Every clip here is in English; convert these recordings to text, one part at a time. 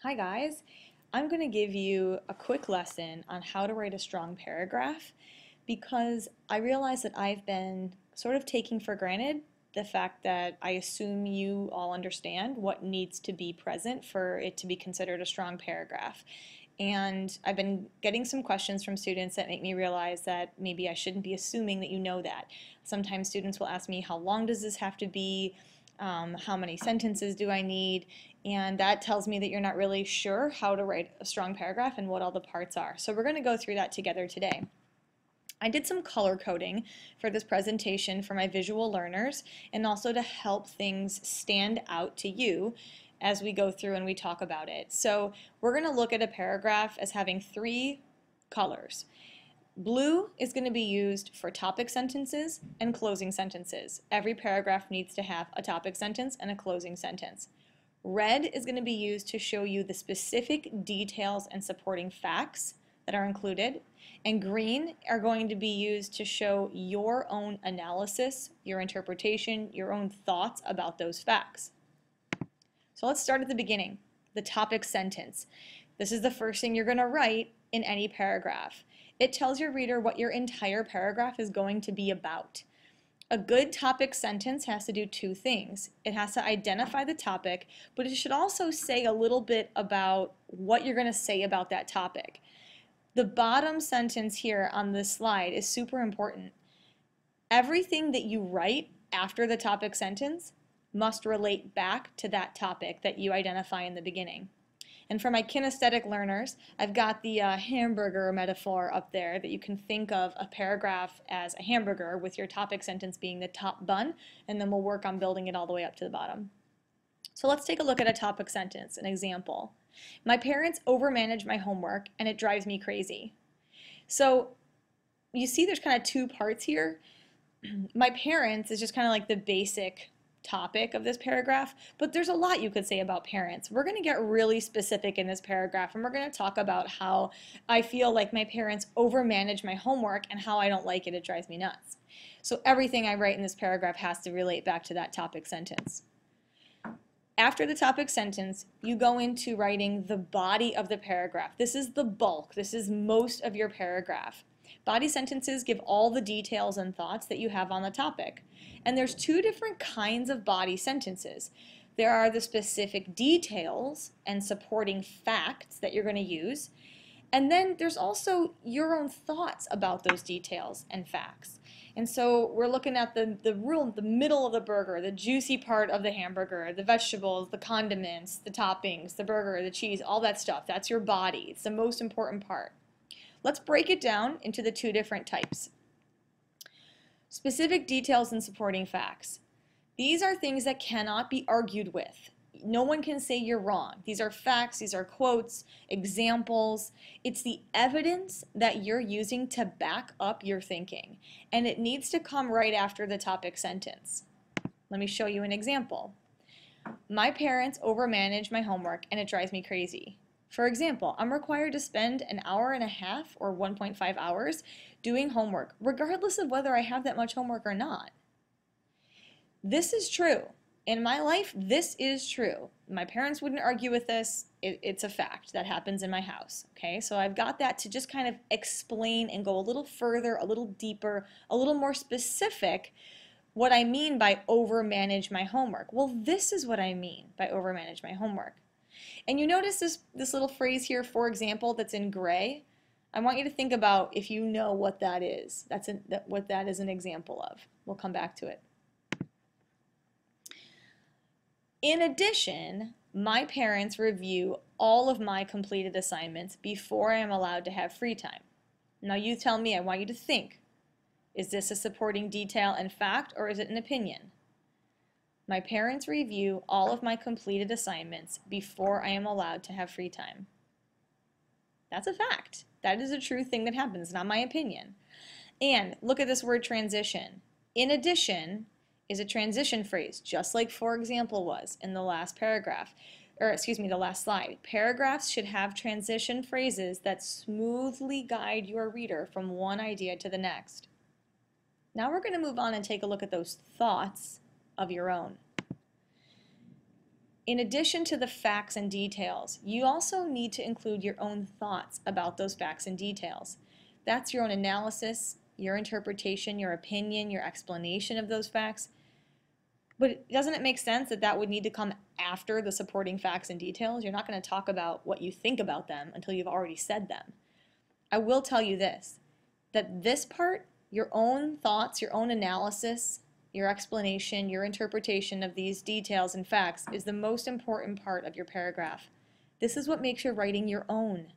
Hi guys, I'm going to give you a quick lesson on how to write a strong paragraph because I realize that I've been sort of taking for granted the fact that I assume you all understand what needs to be present for it to be considered a strong paragraph. And I've been getting some questions from students that make me realize that maybe I shouldn't be assuming that you know that. Sometimes students will ask me, how long does this have to be? How many sentences do I need? And that tells me that you're not really sure how to write a strong paragraph and what all the parts are. So we're going to go through that together today. I did some color coding for this presentation for my visual learners and also to help things stand out to you as we go through and we talk about it. So we're going to look at a paragraph as having three colors. Blue is going to be used for topic sentences and closing sentences. Every paragraph needs to have a topic sentence and a closing sentence. Red is going to be used to show you the specific details and supporting facts that are included. And green are going to be used to show your own analysis, your interpretation, your own thoughts about those facts. So let's start at the beginning, the topic sentence. This is the first thing you're going to write in any paragraph. It tells your reader what your entire paragraph is going to be about. A good topic sentence has to do two things. It has to identify the topic, but it should also say a little bit about what you're going to say about that topic. The bottom sentence here on this slide is super important. Everything that you write after the topic sentence must relate back to that topic that you identify in the beginning. And for my kinesthetic learners, I've got the hamburger metaphor up there that you can think of a paragraph as a hamburger with your topic sentence being the top bun, and then we'll work on building it all the way up to the bottom. So let's take a look at a topic sentence, an example. My parents overmanage my homework and it drives me crazy. So you see there's kind of two parts here. My parents is just kind of like the basic topic of this paragraph, but there's a lot you could say about parents. We're going to get really specific in this paragraph, and we're going to talk about how I feel like my parents overmanage my homework and how I don't like it. It drives me nuts. So everything I write in this paragraph has to relate back to that topic sentence. After the topic sentence, you go into writing the body of the paragraph. This is the bulk. This is most of your paragraph. Body sentences give all the details and thoughts that you have on the topic. And there's two different kinds of body sentences. There are the specific details and supporting facts that you're going to use. And then there's also your own thoughts about those details and facts. And so we're looking at the middle of the burger, the juicy part of the hamburger, the vegetables, the condiments, the toppings, the burger, the cheese, all that stuff. That's your body. It's the most important part. Let's break it down into the two different types. Specific details and supporting facts. These are things that cannot be argued with. No one can say you're wrong. These are facts, these are quotes, examples. It's the evidence that you're using to back up your thinking. And it needs to come right after the topic sentence. Let me show you an example. My parents overmanage my homework and it drives me crazy. For example, I'm required to spend an hour and a half or 1.5 hours doing homework, regardless of whether I have that much homework or not. This is true. In my life, this is true. My parents wouldn't argue with this. It's a fact that happens in my house. Okay, so I've got that to just kind of explain and go a little further, a little deeper, a little more specific what I mean by overmanage my homework. Well, this is what I mean by overmanage my homework. And you notice this little phrase here, for example, that's in gray. I want you to think about if you know what that is. What that is an example of. We'll come back to it. In addition, my parents review all of my completed assignments before I am allowed to have free time. Now you tell me, I want you to think. Is this a supporting detail and fact, or is it an opinion? My parents review all of my completed assignments before I am allowed to have free time. That's a fact. That is a true thing that happens, not my opinion. And look at this word transition. In addition is a transition phrase, just like for example was in the last paragraph, or excuse me, the last slide. Paragraphs should have transition phrases that smoothly guide your reader from one idea to the next. Now we're going to move on and take a look at those thoughts of your own. In addition to the facts and details, you also need to include your own thoughts about those facts and details. That's your own analysis, your interpretation, your opinion, your explanation of those facts. But doesn't it make sense that that would need to come after the supporting facts and details? You're not going to talk about what you think about them until you've already said them. I will tell you this, that this part, your own thoughts, your own analysis, your explanation, your interpretation of these details and facts is the most important part of your paragraph. This is what makes your writing your own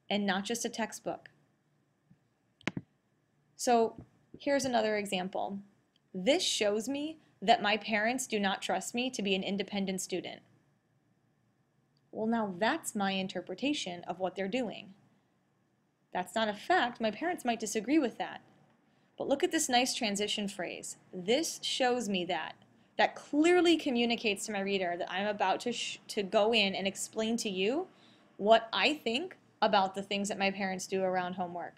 and not just a textbook. So here's another example. This shows me that my parents do not trust me to be an independent student. Well, now that's my interpretation of what they're doing. That's not a fact. My parents might disagree with that. But look at this nice transition phrase. This shows me that. That clearly communicates to my reader that I'm about to go in and explain to you what I think about the things that my parents do around homework.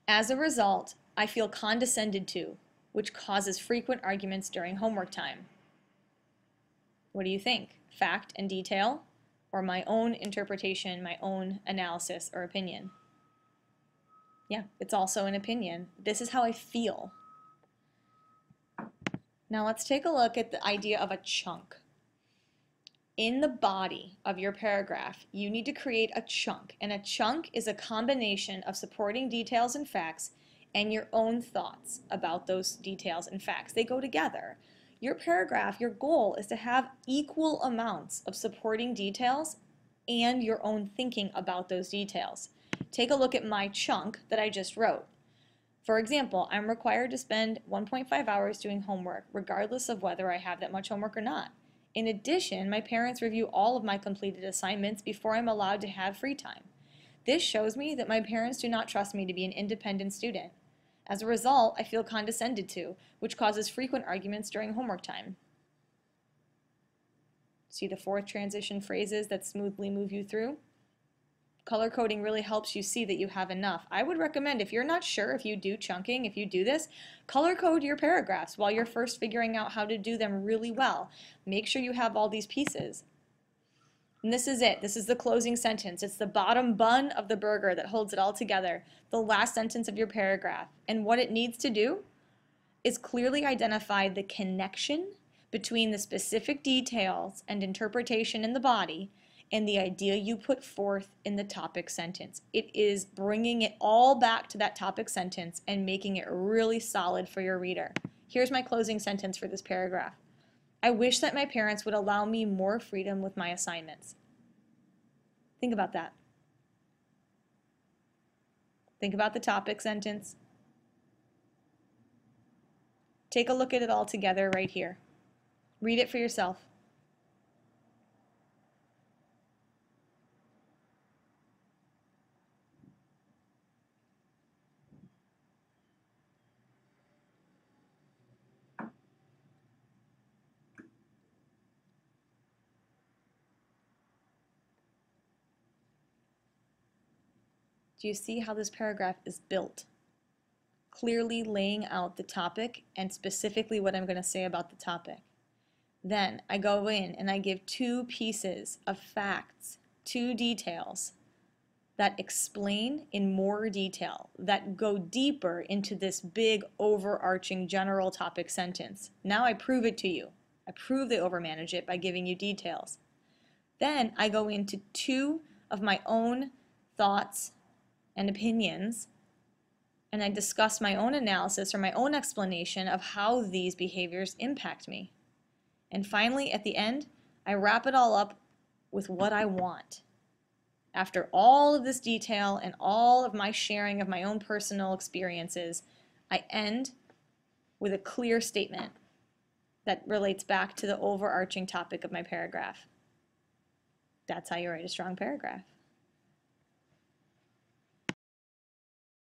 As a result, I feel condescended to, which causes frequent arguments during homework time. What do you think? Fact and detail? Or my own interpretation, my own analysis or opinion? Yeah, it's also an opinion. This is how I feel. Now let's take a look at the idea of a chunk. In the body of your paragraph, you need to create a chunk, and a chunk is a combination of supporting details and facts and your own thoughts about those details and facts. They go together. Your paragraph, your goal is to have equal amounts of supporting details and your own thinking about those details. Take a look at my chunk that I just wrote. For example, I'm required to spend 1.5 hours doing homework, regardless of whether I have that much homework or not. In addition, my parents review all of my completed assignments before I'm allowed to have free time. This shows me that my parents do not trust me to be an independent student. As a result, I feel condescended to, which causes frequent arguments during homework time. See the 4 transition phrases that smoothly move you through? Color coding really helps you see that you have enough. I would recommend, if you're not sure if you do chunking, if you do this, color code your paragraphs while you're first figuring out how to do them really well. Make sure you have all these pieces. And this is it. This is the closing sentence. It's the bottom bun of the burger that holds it all together. The last sentence of your paragraph. And what it needs to do is clearly identify the connection between the specific details and interpretation in the body and the idea you put forth in the topic sentence. It is bringing it all back to that topic sentence and making it really solid for your reader. Here's my closing sentence for this paragraph. I wish that my parents would allow me more freedom with my assignments. Think about that. Think about the topic sentence. Take a look at it all together right here. Read it for yourself. Do you see how this paragraph is built? Clearly laying out the topic and specifically what I'm going to say about the topic. Then I go in and I give 2 pieces of facts, 2 details that explain in more detail, that go deeper into this big overarching general topic sentence. Now I prove it to you. I prove they overmanage it by giving you details. Then I go into 2 of my own thoughts and opinions, and I discuss my own analysis or my own explanation of how these behaviors impact me. And finally, at the end, I wrap it all up with what I want. After all of this detail and all of my sharing of my own personal experiences, I end with a clear statement that relates back to the overarching topic of my paragraph. That's how you write a strong paragraph.